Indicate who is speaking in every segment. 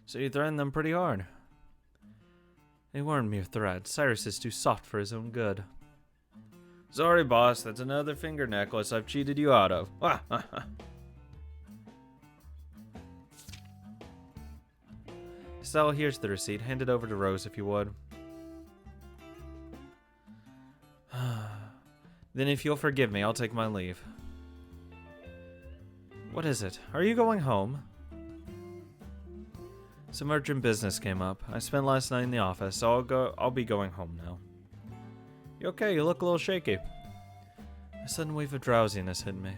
Speaker 1: So you threatened them pretty hard. They weren't mere threats. Cyrus is too soft for his own good. Sorry, boss. That's another finger necklace I've cheated you out of. Estelle, here's the receipt. Hand it over to Rose if you would. Then if you'll forgive me, I'll take my leave. What is it? Are you going home? Some urgent business came up. I spent last night in the office, so I'll be going home now. You okay? You look a little shaky. A sudden wave of drowsiness hit me.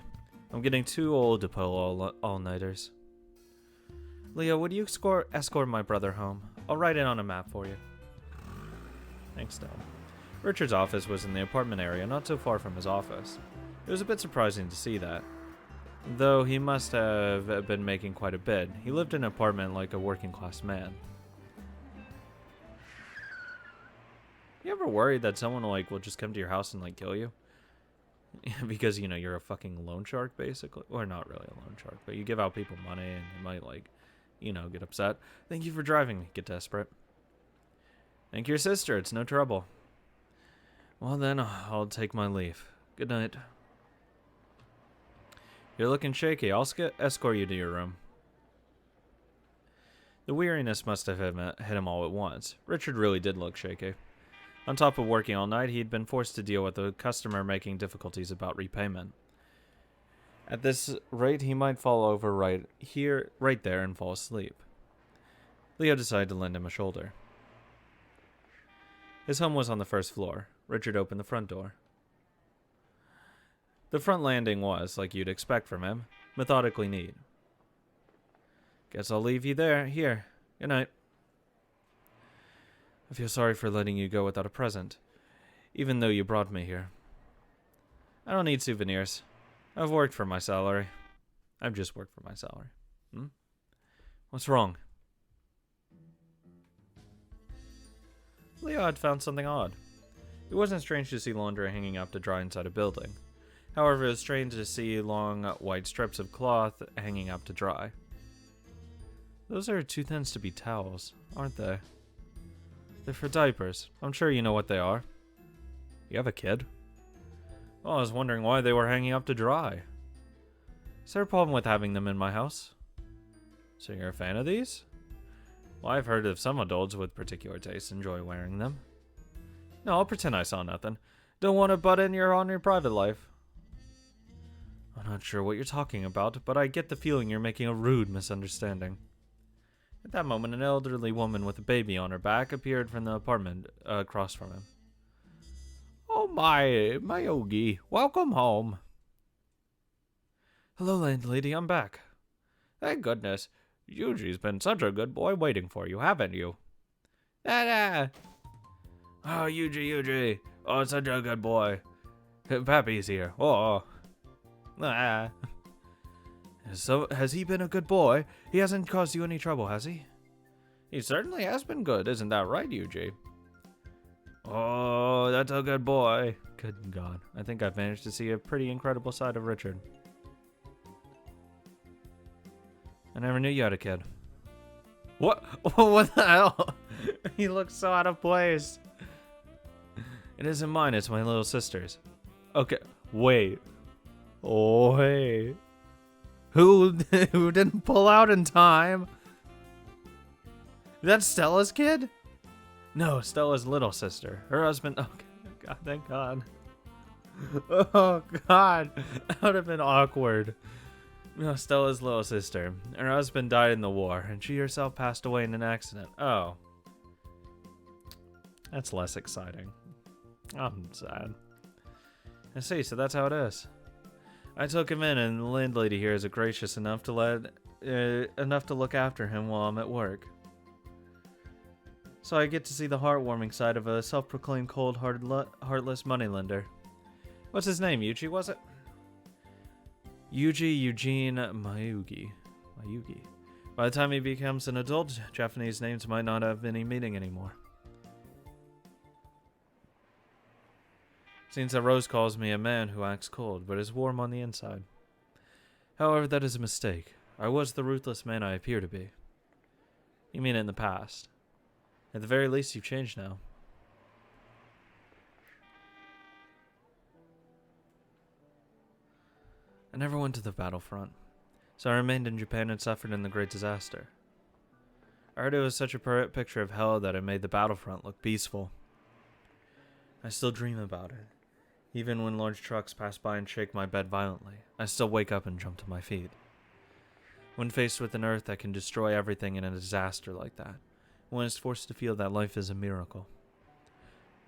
Speaker 1: I'm getting too old to pull all-nighters. Leo, would you escort my brother home? I'll write it on a map for you. Thanks, Dad. Richard's office was in the apartment area, not so far from his office. It was a bit surprising to see that. Though he must have been making quite a bit. He lived in an apartment like a working-class man. You ever worried that someone will just come to your house and kill you? Because, you're a fucking loan shark, basically. Or not really a loan shark, but you give out people money and they might, get upset. Thank you for driving me. Get desperate. Thank your sister. It's no trouble. Well, then, I'll take my leave. Good night. You're looking shaky. I'll escort you to your room. The weariness must have hit him all at once. Richard really did look shaky. On top of working all night, he'd been forced to deal with a customer making difficulties about repayment. At this rate, he might fall over right there, and fall asleep. Leo decided to lend him a shoulder. His home was on the first floor. Richard opened the front door. The front landing was, like you'd expect from him, methodically neat. Guess I'll leave you there. Here. Good night. I feel sorry for letting you go without a present, even though you brought me here. I don't need souvenirs. I've worked for my salary. I've just worked for my salary. What's wrong? Leo had found something odd. It wasn't strange to see laundry hanging up to dry inside a building. However, it was strange to see long, white strips of cloth hanging up to dry. Those are too thin to be towels, aren't they? They're for diapers. I'm sure you know what they are. You have a kid? Well, I was wondering why they were hanging up to dry. Is there a problem with having them in my house? So you're a fan of these? Well, I've heard of some adults with particular tastes enjoy wearing them. No, I'll pretend I saw nothing. Don't want to butt in on your private life. I'm not sure what you're talking about, but I get the feeling you're making a rude misunderstanding. At that moment, an elderly woman with a baby on her back appeared from the apartment across from him. Oh my Yogi, welcome home. Hello, landlady, I'm back. Thank goodness. Yuji's been such a good boy waiting for you, haven't you? Oh, Yuji. Oh, such a good boy. Pappy's here. Oh. So, has he been a good boy? He hasn't caused you any trouble, has he? He certainly has been good, isn't that right, Yuji? Oh, that's a good boy. Good God. I think I've managed to see a pretty incredible side of Richard. I never knew you had a kid. What? What the hell? He looks so out of place. It isn't mine, it's my little sister's. Okay, wait. Oh, hey. Who didn't pull out in time? That's Stella's kid? No, Stella's little sister. Her husband... Oh, God, thank God. Oh, God. That would have been awkward. No, Stella's little sister. Her husband died in the war, and she herself passed away in an accident. Oh. That's less exciting. I'm sad. I see, so that's how it is. I took him in, and the landlady here is gracious enough to look after him while I'm at work. So I get to see the heartwarming side of a self-proclaimed cold-hearted, heartless moneylender. What's his name, Yuji, was it? Yuji Eugene Mayugi. By the time he becomes an adult, Japanese names might not have any meaning anymore. Seems that Rose calls me a man who acts cold, but is warm on the inside. However, that is a mistake. I was the ruthless man I appear to be. You mean in the past? At the very least, you've changed now. I never went to the battlefront, so I remained in Japan and suffered in the Great Disaster. I heard it was such a picture of hell that it made the battlefront look peaceful. I still dream about it. Even when large trucks pass by and shake my bed violently, I still wake up and jump to my feet. When faced with an earth that can destroy everything in a disaster like that, one is forced to feel that life is a miracle.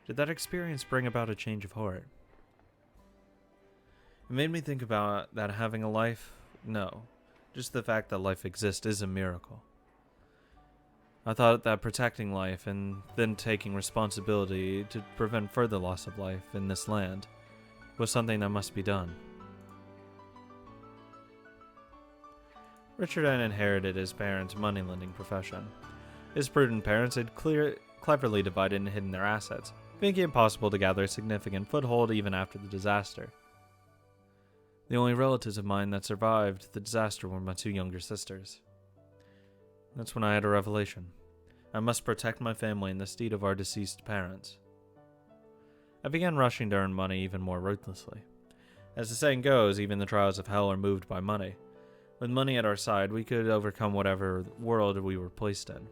Speaker 1: Did that experience bring about a change of heart? It made me think about that having a life? No. Just the fact that life exists is a miracle. I thought that protecting life and then taking responsibility to prevent further loss of life in this land was something that must be done. Richard had inherited his parents' money-lending profession. His prudent parents had cleverly divided and hidden their assets, making it impossible to gather a significant foothold even after the disaster. The only relatives of mine that survived the disaster were my 2 younger sisters. That's when I had a revelation. I must protect my family in the stead of our deceased parents. I began rushing to earn money even more ruthlessly. As the saying goes, even the trials of hell are moved by money. With money at our side, we could overcome whatever world we were placed in.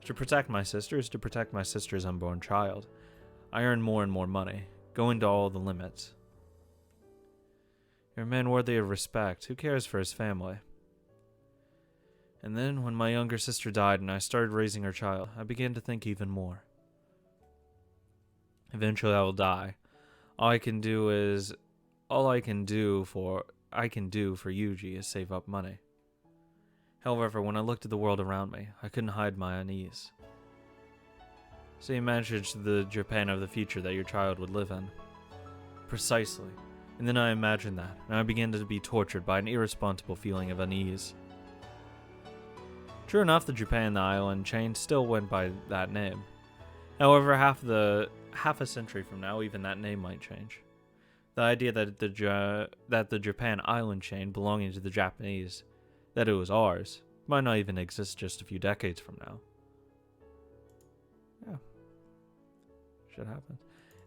Speaker 1: To protect my sister's unborn child, I earned more and more money, going to all the limits. You're a man worthy of respect. Who cares for his family? And then, when my younger sister died and I started raising her child, I began to think even more. Eventually I will die. All I can do for Yuji is save up money. However, when I looked at the world around me, I couldn't hide my unease. So you imagined the Japan of the future that your child would live in. Precisely. And then I imagined that, and I began to be tortured by an irresponsible feeling of unease. True enough, the Japan the island chain still went by that name. However, half a century from now, even that name might change. The idea that the Japan island chain belonging to the Japanese, that it was ours, might not even exist just a few decades from now. Yeah. Shit happens.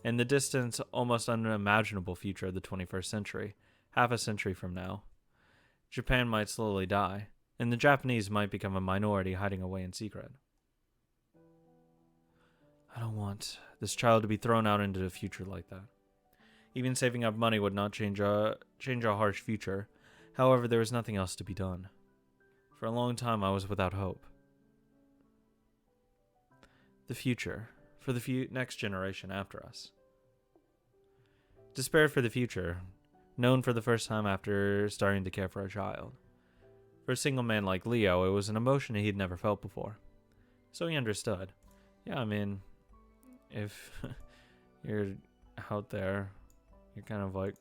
Speaker 1: In the distant, almost unimaginable future of the 21st century, half a century from now, Japan might slowly die, and the Japanese might become a minority hiding away in secret. I don't want this child to be thrown out into the future like that. Even saving up money would not change our harsh future. However, there was nothing else to be done. For a long time, I was without hope. The future, for the next generation after us. Despair for the future, known for the first time after starting to care for a child. For a single man like Leo, it was an emotion he'd never felt before. So he understood. Yeah, I mean, if you're out there, you're kind of like,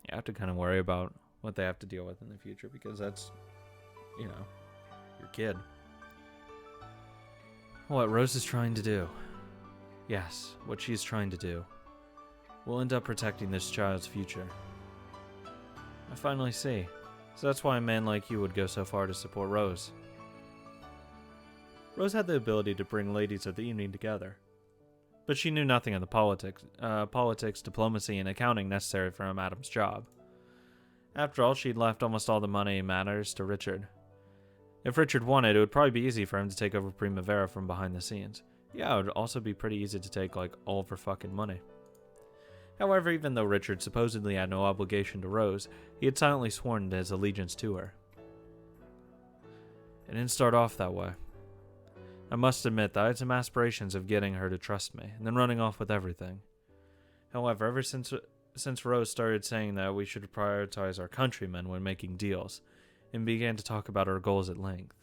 Speaker 1: you have to kind of worry about what they have to deal with in the future, because that's, your kid. What Rose is trying to do. Yes, what she's trying to do. Will end up protecting this child's future. I finally see. So that's why a man like you would go so far to support Rose. Rose had the ability to bring ladies of the evening together. But she knew nothing of the politics, diplomacy, and accounting necessary for a madam's job. After all, she'd left almost all the money matters to Richard. If Richard wanted, it would probably be easy for him to take over Primavera from behind the scenes. Yeah, it would also be pretty easy to take, all of her fucking money. However, even though Richard supposedly had no obligation to Rose, he had silently sworn his allegiance to her. It didn't start off that way. I must admit that I had some aspirations of getting her to trust me, and then running off with everything. However, ever since Rose started saying that we should prioritize our countrymen when making deals, and began to talk about our goals at length,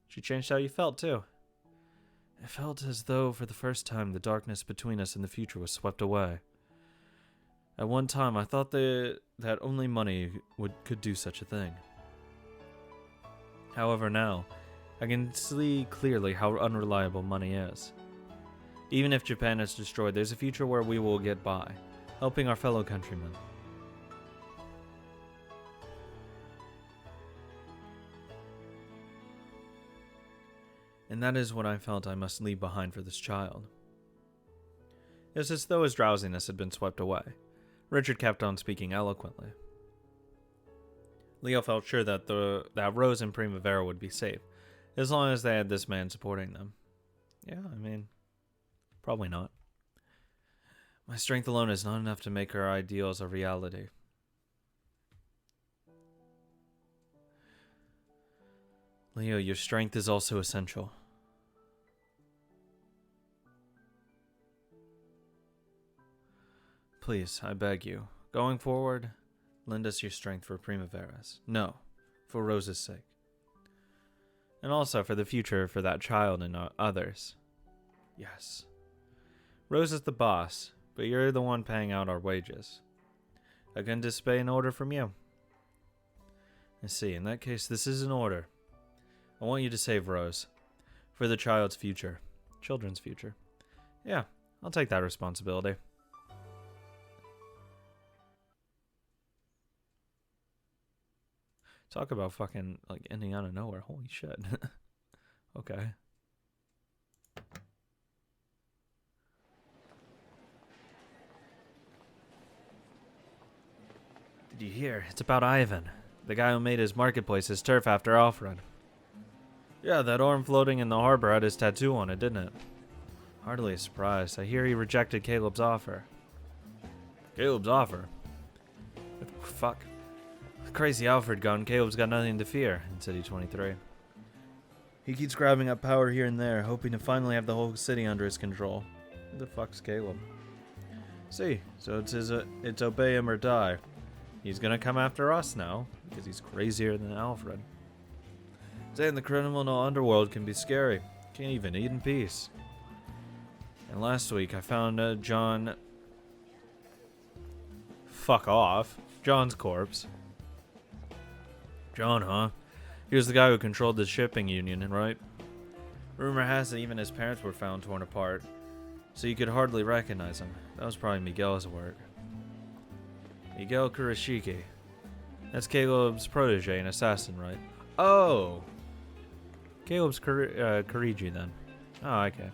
Speaker 1: she changed how you felt, too. It felt as though, for the first time, the darkness between us in the future was swept away. At one time, I thought that only money could do such a thing. However, now, I can see clearly how unreliable money is. Even if Japan is destroyed, there's a future where we will get by, helping our fellow countrymen. And that is what I felt I must leave behind for this child. It was as though his drowsiness had been swept away. Richard kept on speaking eloquently. Leo felt sure that Rose and Primavera would be safe, as long as they had this man supporting them. Yeah, I mean, probably not. My strength alone is not enough to make her ideals a reality. Leo, your strength is also essential. Please, I beg you, going forward, lend us your strength for Primavera's. No, for Rose's sake. And also for the future for that child and others. Yes. Rose is the boss, but you're the one paying out our wages. I can disobey an order from you. I see, in that case, this is an order. I want you to save Rose. For the child's future. Children's future. Yeah, I'll take that responsibility. Talk about fucking, like, ending out of nowhere. Holy shit. Okay. Did you hear? It's about Ivan. The guy who made his marketplace his turf after Alfred. Yeah, that arm floating in the harbor had his tattoo on it, didn't it? Hardly a surprise. I hear he rejected Caleb's offer. Caleb's offer? Fuck. With crazy Alfred gone, Caleb's got nothing to fear in City 23. He keeps grabbing up power here and there, hoping to finally have the whole city under his control. Who the fuck's Caleb? See, so it's obey him or die. He's gonna come after us now, because he's crazier than Alfred. Saying the criminal underworld can be scary. Can't even eat in peace. And last week I found John... Fuck off. John's corpse. John, huh? He was the guy who controlled the shipping union, right? Rumor has it even his parents were found torn apart, so you could hardly recognize him. That was probably Miguel's work. Miguel Kurashiki. That's Caleb's protege and assassin, right? Oh! Caleb's Kurigi, then. Oh, okay.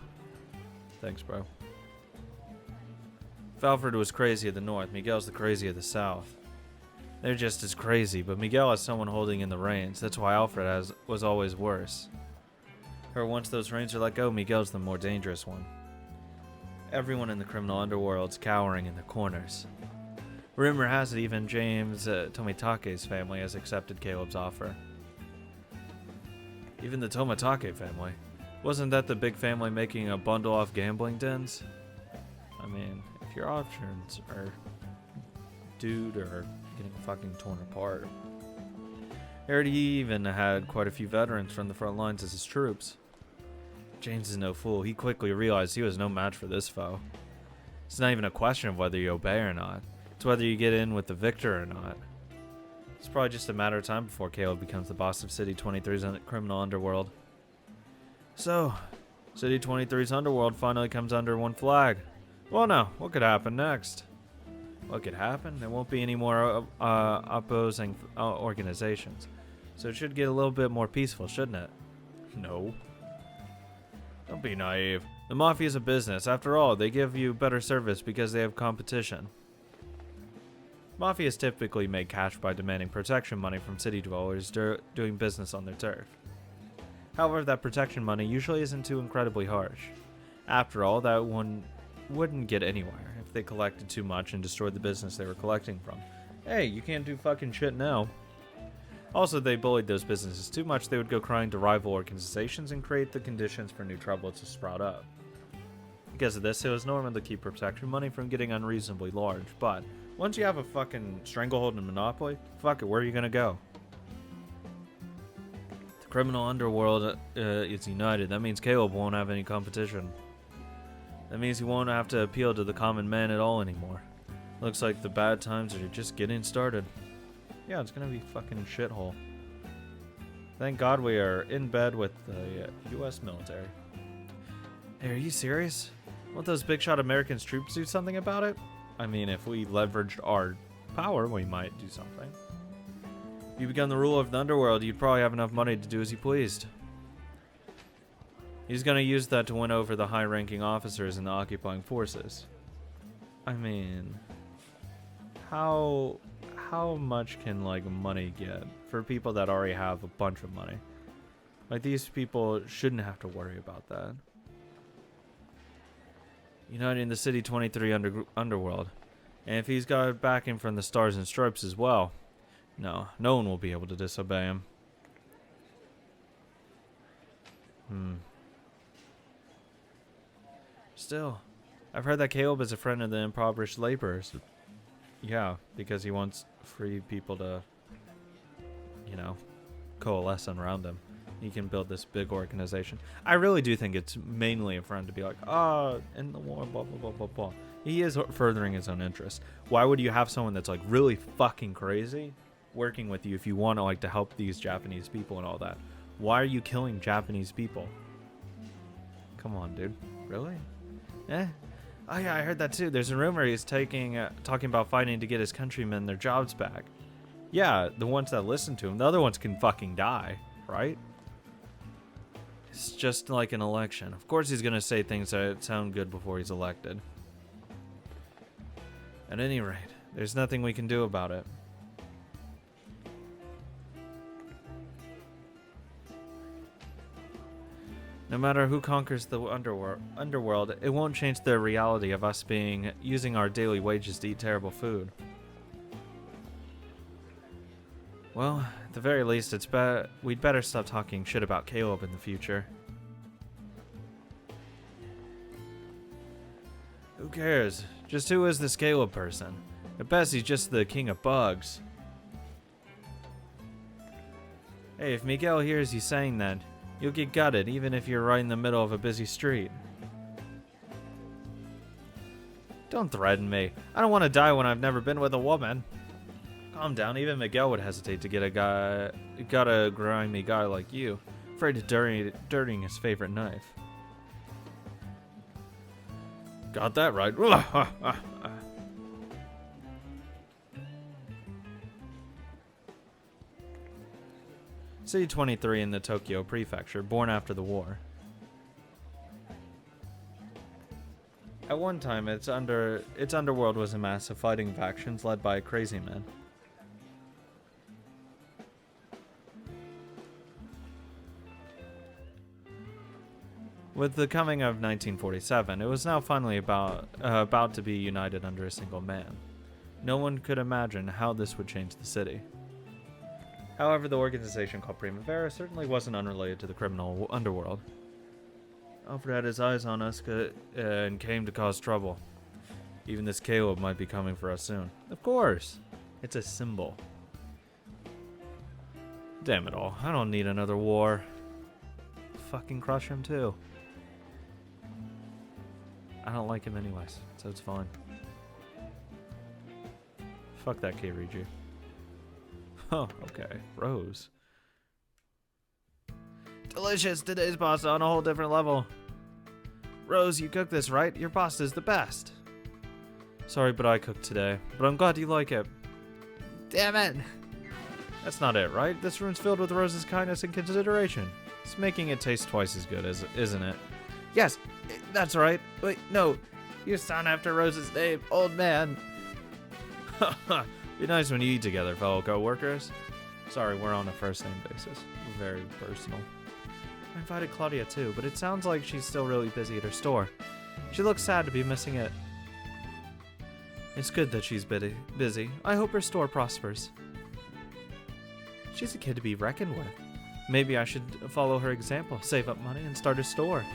Speaker 1: Thanks, bro. If Alfred was crazy of the north, Miguel's the crazy of the south. They're just as crazy, but Miguel has someone holding in the reins. That's why Alfred was always worse. Or once those reins are let go, Miguel's the more dangerous one. Everyone in the criminal underworld's cowering in the corners. Rumor has it even James Tomitake's family has accepted Caleb's offer. Even the Tomitake family. Wasn't that the big family making a bundle off gambling dens? I mean, if your options are dude or getting fucking torn apart. I heard he even had quite a few veterans from the front lines as his troops. James is no fool. He quickly realized he was no match for this foe. It's not even a question of whether you obey or not. It's whether you get in with the victor or not. It's probably just a matter of time before Caleb becomes the boss of City 23's criminal underworld. So, City 23's underworld finally comes under one flag. Well now, what could happen next? What could happen? There won't be any more opposing organizations. So it should get a little bit more peaceful, shouldn't it? No. Don't be naive. The Mafia is a business. After all, they give you better service because they have competition. Mafias typically make cash by demanding protection money from city dwellers doing business on their turf. However, that protection money usually isn't too incredibly harsh. After all, that one wouldn't get anywhere if they collected too much and destroyed the business they were collecting from. Hey, you can't do fucking shit now. Also, they bullied those businesses too much, they would go crying to rival organizations and create the conditions for new trouble to sprout up. Because of this, it was normal to keep protection money from getting unreasonably large, but once you have a fucking stranglehold and monopoly, fuck it, where are you gonna go? The criminal underworld is united. That means Caleb won't have any competition. That means he won't have to appeal to the common man at all anymore. Looks like the bad times are just getting started. Yeah, it's gonna be fucking shithole. Thank God we are in bed with the U.S. military. Hey, are you serious? Won't those big shot Americans troops do something about it? I mean, if we leveraged our power, we might do something. If you become the ruler of the underworld, you'd probably have enough money to do as you pleased. He's gonna use that to win over the high-ranking officers in the occupying forces. I mean, how much can like money get for people that already have a bunch of money? Like, these people shouldn't have to worry about that. Uniting the City 23 underworld. And if he's got backing from the Stars and Stripes as well, no one will be able to disobey him. Still, I've heard that Caleb is a friend of the impoverished laborers. Yeah, because he wants free people to, coalesce around him. He can build this big organization. I really do think it's mainly a friend to be like, in the war, blah, blah, blah, blah, blah. He is furthering his own interests. Why would you have someone that's like really fucking crazy working with you if you want to like to help these Japanese people and all that? Why are you killing Japanese people? Come on, dude. Really? Eh? Oh yeah, I heard that too. There's a rumor he's talking about fighting to get his countrymen their jobs back. Yeah, the ones that listen to him. The other ones can fucking die, right? It's just like an election. Of course he's gonna say things that sound good before he's elected. At any rate, there's nothing we can do about it. No matter who conquers the underworld, it won't change the reality of us using our daily wages to eat terrible food. Well, at the very least, we'd better stop talking shit about Caleb in the future. Who cares? Just who is this Caleb person? At best, he's just the king of bugs. Hey, if Miguel hears you saying that, you'll get gutted even if you're right in the middle of a busy street. Don't threaten me. I don't want to die when I've never been with a woman. Calm down, even Miguel would hesitate to get a grimy guy like you, afraid of dirtying his favorite knife. Got that right. City 23 in the Tokyo Prefecture, born after the war. At one time, its underworld was a mass of fighting factions led by crazy men. With the coming of 1947, it was now finally about to be united under a single man. No one could imagine how this would change the city. However, the organization called Primavera certainly wasn't unrelated to the criminal underworld. Alfred had his eyes on us and came to cause trouble. Even this Caleb might be coming for us soon. Of course! It's a symbol. Damn it all, I don't need another war. Fucking crush him too. I don't like him anyways, so it's fine. Fuck that K-Regi. Oh, okay. Rose. Delicious! Today's pasta on a whole different level. Rose, you cooked this, right? Your pasta's the best. Sorry, but I cooked today. But I'm glad you like it. Damn it! That's not it, right? This room's filled with Rose's kindness and consideration. It's making it taste twice as good, isn't it? Yes, that's right. Wait, no. You sound after Rose's name, old man. Be nice when you eat together, fellow co-workers. Sorry, we're on a first-name basis. Very personal. I invited Claudia too, but it sounds like she's still really busy at her store. She looks sad to be missing it. It's good that she's busy. I hope her store prospers. She's a kid to be reckoned with. Maybe I should follow her example, save up money, and start a store.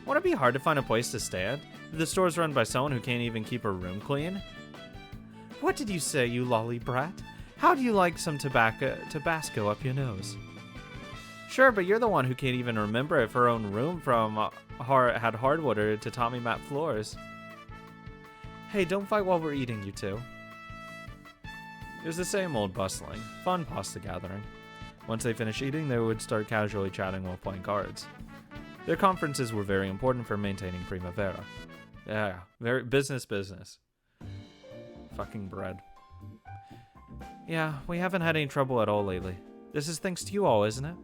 Speaker 1: Won't it be hard to find a place to stay? The store's run by someone who can't even keep her room clean. What did you say, you lolly brat? How do you like some Tabasco up your nose? Sure, but you're the one who can't even remember if her own room had hardwood or tatami mat floors. Hey, don't fight while we're eating, you two. It was the same old bustling, fun pasta gathering. Once they finished eating, they would start casually chatting while playing cards. Their conferences were very important for maintaining Primavera. Yeah, very business. Fucking bread. Yeah, we haven't had any trouble at all lately. This is thanks to you all, isn't it?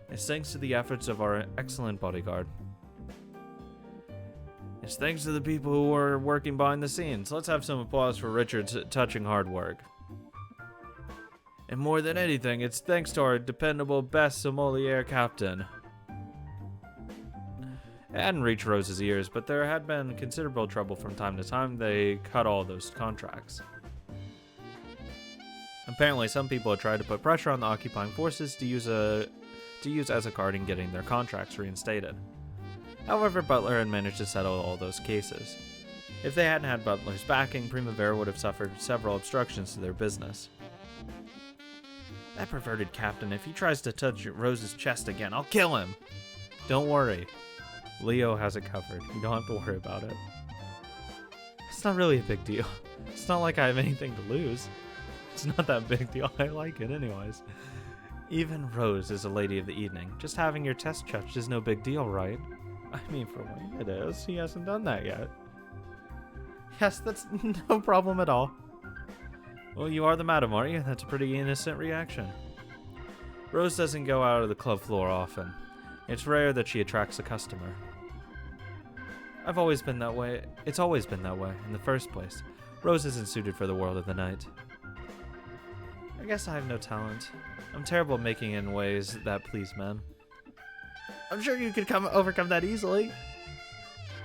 Speaker 1: It's thanks to the efforts of our excellent bodyguard. It's thanks to the people who are working behind the scenes. Let's have some applause for Richard's touching hard work. And more than anything, it's thanks to our dependable best sommelier captain. It hadn't reached Rose's ears, but there had been considerable trouble from time to time. They cut all those contracts. Apparently, some people had tried to put pressure on the occupying forces to use as a card in getting their contracts reinstated. However, Butler had managed to settle all those cases. If they hadn't had Butler's backing, Primavera would have suffered several obstructions to their business. That perverted captain, if he tries to touch Rose's chest again, I'll kill him! Don't worry. Leo has it covered. You don't have to worry about it. It's not really a big deal. It's not like I have anything to lose. It's not that big deal. I like it anyways. Even Rose is a lady of the evening. Just having your test touched is no big deal, right? I mean, for Wayne it is. He hasn't done that yet. Yes, that's no problem at all. Well, you are the madam, aren't you? That's a pretty innocent reaction. Rose doesn't go out of the club floor often. It's rare that she attracts a customer. I've always been that way. It's always been that way, in the first place. Rose isn't suited for the world of the night. I guess I have no talent. I'm terrible at making in ways that please men. I'm sure you could overcome that easily.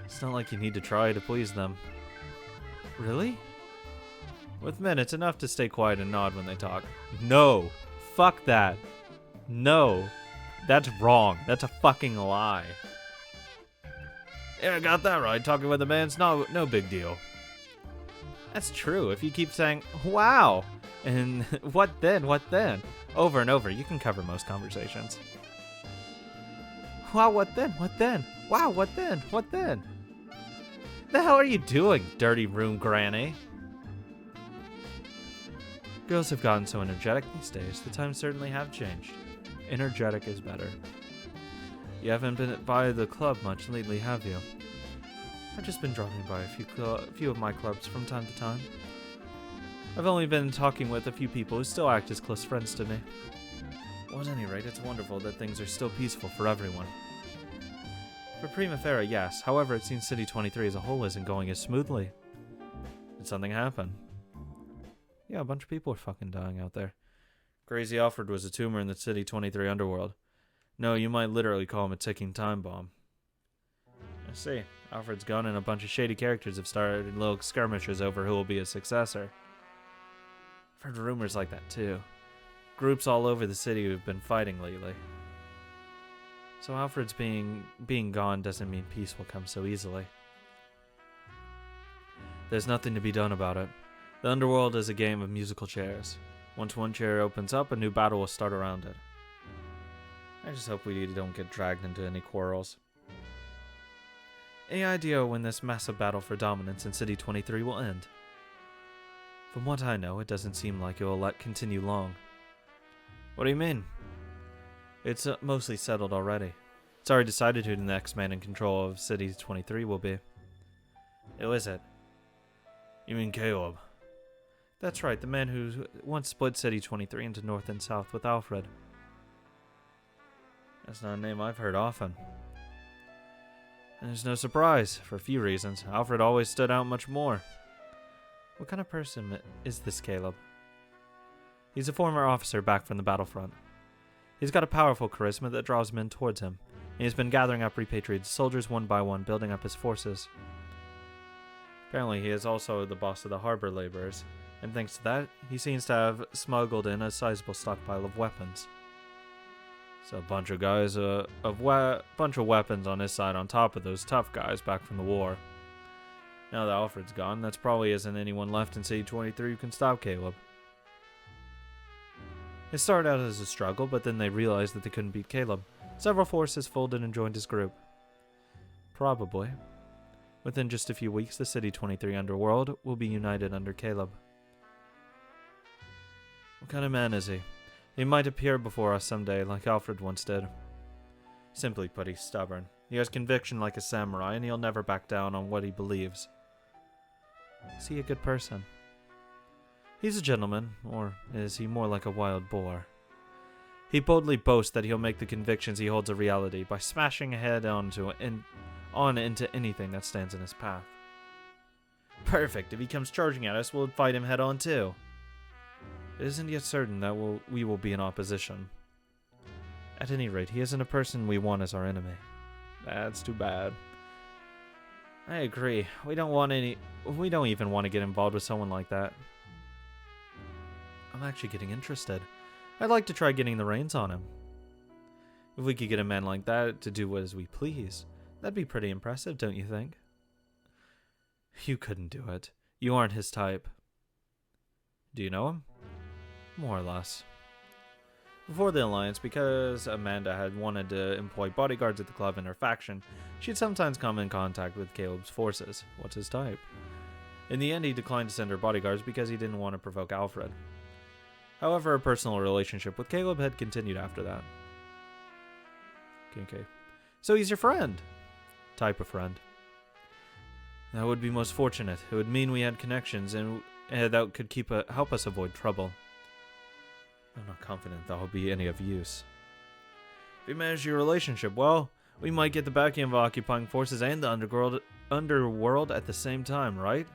Speaker 1: It's not like you need to try to please them. Really? With men, it's enough to stay quiet and nod when they talk. No! Fuck that! No! That's wrong. That's a fucking lie. Yeah, I got that right. Talking with a man's no big deal. That's true. If you keep saying, wow, and what then, over and over, you can cover most conversations. Wow, what then? Wow, what then? The hell are you doing, dirty room granny? Girls have gotten so energetic these days. The times certainly have changed. Energetic is better. You haven't been by the club much lately, have you? I've just been dropping by a few of my clubs from time to time. I've only been talking with a few people who still act as close friends to me. Well, at any rate, it's wonderful that things are still peaceful for everyone. For Primavera, yes. However, it seems City 23 as a whole isn't going as smoothly. Did something happen? Yeah, a bunch of people are fucking dying out there. Crazy Alfred was a tumor in the City 23 underworld. No, you might literally call him a ticking time bomb. I see. Alfred's gone and a bunch of shady characters have started little skirmishes over who will be his successor. I've heard rumors like that too. Groups all over the city who've been fighting lately. So Alfred's being gone doesn't mean peace will come so easily. There's nothing to be done about it. The underworld is a game of musical chairs. Once one chair opens up, a new battle will start around it. I just hope we don't get dragged into any quarrels. Any idea when this massive battle for dominance in City 23 will end? From what I know, it doesn't seem like it will continue long. What do you mean? It's mostly settled already. It's already decided who the next man in control of City 23 will be. Who is it? You mean Caleb? That's right, the man who once split City 23 into North and South with Alfred. That's not a name I've heard often. And there's no surprise, for a few reasons. Alfred always stood out much more. What kind of person is this Caleb? He's a former officer back from the battlefront. He's got a powerful charisma that draws men towards him, and he's been gathering up repatriated soldiers one by one, building up his forces. Apparently, he is also the boss of the harbor laborers, and thanks to that, he seems to have smuggled in a sizable stockpile of weapons. So a bunch of guys, bunch of weapons on his side on top of those tough guys back from the war. Now that Alfred's gone, that's probably isn't anyone left in City 23 who can stop Caleb. It started out as a struggle, but then they realized that they couldn't beat Caleb. Several forces folded and joined his group. Probably. Within just a few weeks, the City 23 underworld will be united under Caleb. What kind of man is he? He might appear before us someday, like Alfred once did. Simply put, he's stubborn. He has conviction like a samurai, and he'll never back down on what he believes. Is he a good person? He's a gentleman, or is he more like a wild boar? He boldly boasts that he'll make the convictions he holds a reality by smashing head on into anything that stands in his path. Perfect. If he comes charging at us, we'll fight him head on too. It isn't yet certain that we will be in opposition. At any rate, he isn't a person we want as our enemy. That's too bad. I agree. We don't even want to get involved with someone like that. I'm actually getting interested. I'd like to try getting the reins on him. If we could get a man like that to do as we please, that'd be pretty impressive, don't you think? You couldn't do it. You aren't his type. Do you know him? More or less. Before the alliance, because Amanda had wanted to employ bodyguards at the club in her faction, she'd sometimes come in contact with Caleb's forces. What's his type? In the end, he declined to send her bodyguards because he didn't want to provoke Alfred. However, her personal relationship with Caleb had continued after that. Okay. So he's your friend. Type of friend. That would be most fortunate. It would mean we had connections and that could help us avoid trouble. I'm not confident that will be any of use. If we manage your relationship well, we might get the backing of occupying forces and the underworld at the same time, right?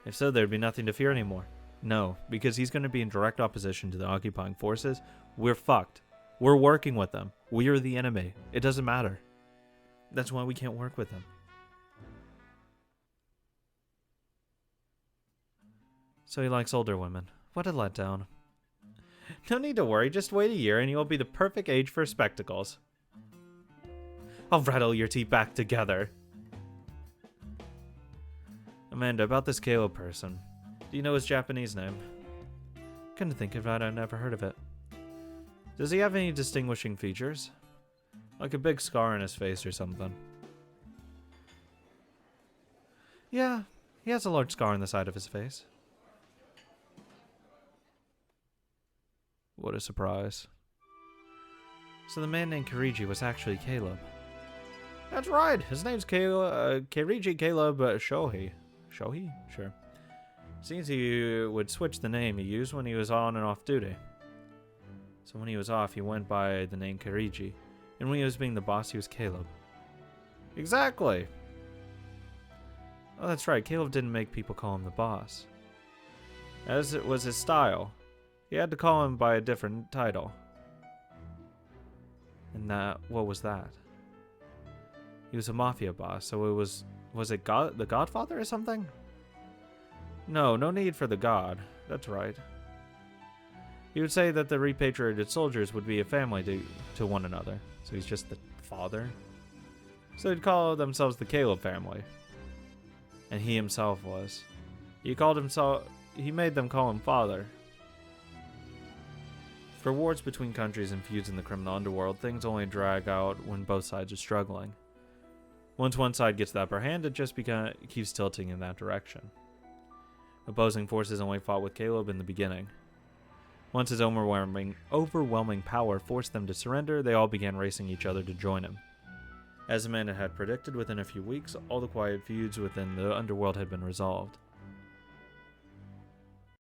Speaker 1: If so, there'd be nothing to fear anymore. No, because he's going to be in direct opposition to the occupying forces. We're fucked. We're working with them. We are the enemy. It doesn't matter. That's why we can't work with them. So he likes older women. What a letdown. No need to worry, just wait a year and you'll be the perfect age for spectacles. I'll rattle your teeth back together. Amanda, about this Caleb person. Do you know his Japanese name? Couldn't think of it, I've never heard of it. Does he have any distinguishing features? Like a big scar on his face or something? Yeah, he has a large scar on the side of his face. What a surprise. So the man named Kirigi was actually Caleb. That's right, his name's Kirigi Caleb Shohei. Shohei? Sure. Seems he would switch the name he used when he was on and off duty. So when he was off, he went by the name Kirigi. And when he was being the boss, he was Caleb. Exactly! Oh, that's right, Caleb didn't make people call him the boss. As it was his style. He had to call him by a different title. And what was that? He was a mafia boss, so it was it the Godfather or something? No need for the God. That's right. He would say that the repatriated soldiers would be a family to one another. So he's just the father. So they'd call themselves the Caleb family. And he himself was. He made them call him father. For wars between countries and feuds in the criminal underworld, things only drag out when both sides are struggling. Once one side gets the upper hand, it just keeps tilting in that direction. Opposing forces only fought with Caleb in the beginning. Once his overwhelming power forced them to surrender, they all began racing each other to join him. As Amanda had predicted, within a few weeks, all the quiet feuds within the underworld had been resolved.